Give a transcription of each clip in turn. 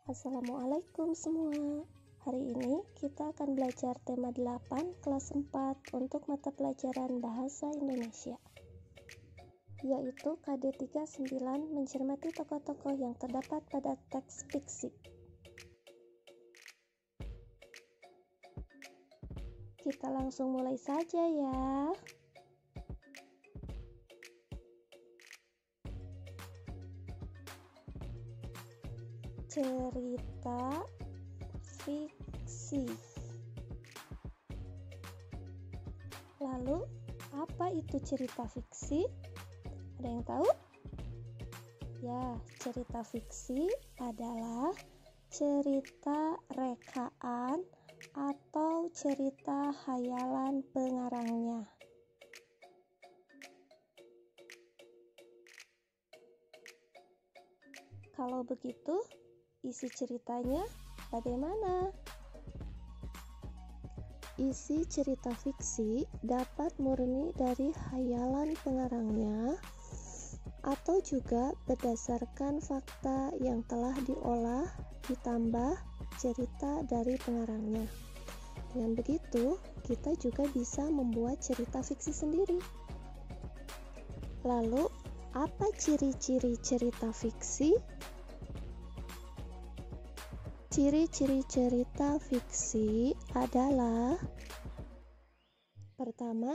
Assalamualaikum semua. Hari ini kita akan belajar tema 8 kelas 4 untuk mata pelajaran Bahasa Indonesia, yaitu KD 39 mencermati tokoh-tokoh yang terdapat pada teks fiksi. Kita langsung mulai saja ya. Cerita fiksi. Lalu, apa itu cerita fiksi? Ada yang tahu? Ya, cerita fiksi adalah cerita rekaan atau cerita khayalan pengarangnya. Kalau begitu, isi ceritanya bagaimana? Isi cerita fiksi dapat murni dari khayalan pengarangnya atau juga berdasarkan fakta yang telah diolah ditambah cerita dari pengarangnya. Dengan begitu, kita juga bisa membuat cerita fiksi sendiri. Lalu, apa ciri-ciri cerita fiksi? Ciri-ciri cerita fiksi adalah: pertama,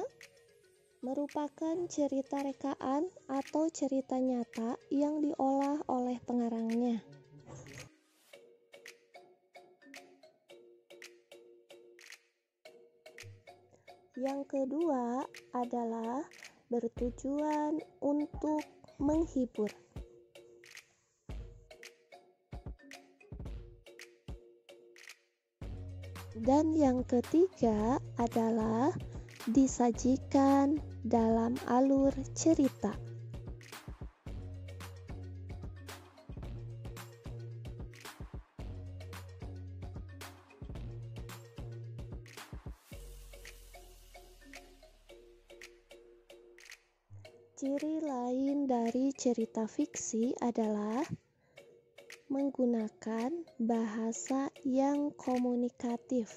merupakan cerita rekaan atau cerita nyata yang diolah oleh pengarangnya. Yang kedua adalah bertujuan untuk menghibur. Dan yang ketiga adalah disajikan dalam alur cerita. Ciri lain dari cerita fiksi adalah menggunakan bahasa yang komunikatif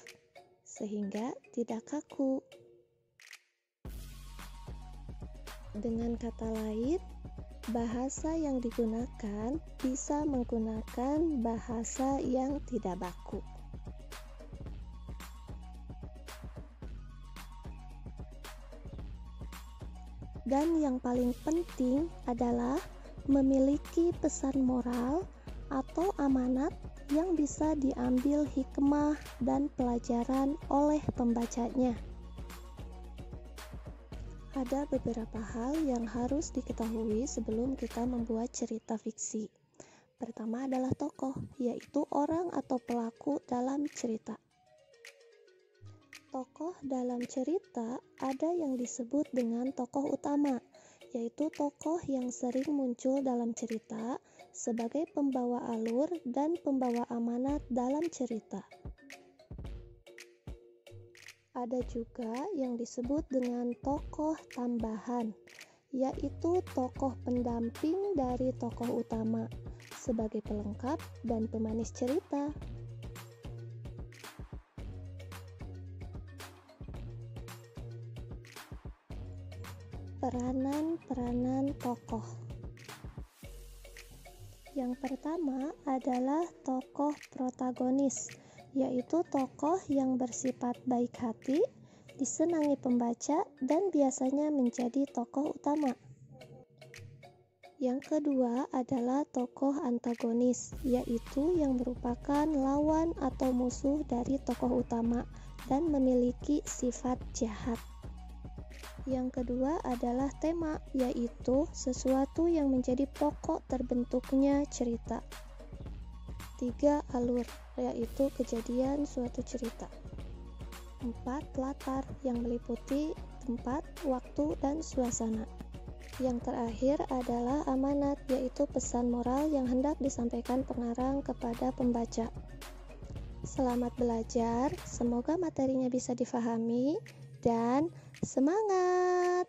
sehingga tidak kaku. Dengan kata lain, bahasa yang digunakan bisa menggunakan bahasa yang tidak baku. Dan yang paling penting adalah memiliki pesan moral atau amanat yang bisa diambil hikmah dan pelajaran oleh pembacanya. Ada beberapa hal yang harus diketahui sebelum kita membuat cerita fiksi. Pertama adalah tokoh, yaitu orang atau pelaku dalam cerita. Tokoh dalam cerita ada yang disebut dengan tokoh utama, yaitu tokoh yang sering muncul dalam cerita sebagai pembawa alur dan pembawa amanat dalam cerita. Ada juga yang disebut dengan tokoh tambahan, yaitu tokoh pendamping dari tokoh utama sebagai pelengkap dan pemanis cerita. Peranan-peranan tokoh. Yang pertama adalah tokoh protagonis, yaitu tokoh yang bersifat baik hati, disenangi pembaca, dan biasanya menjadi tokoh utama. Yang kedua adalah tokoh antagonis, yaitu yang merupakan lawan atau musuh dari tokoh utama dan memiliki sifat jahat. Yang kedua adalah tema, yaitu sesuatu yang menjadi pokok terbentuknya cerita. 3. Alur, yaitu kejadian suatu cerita. 4. Latar, yang meliputi tempat, waktu, dan suasana. Yang terakhir adalah amanat, yaitu pesan moral yang hendak disampaikan pengarang kepada pembaca. Selamat belajar, semoga materinya bisa difahami, dan semangat!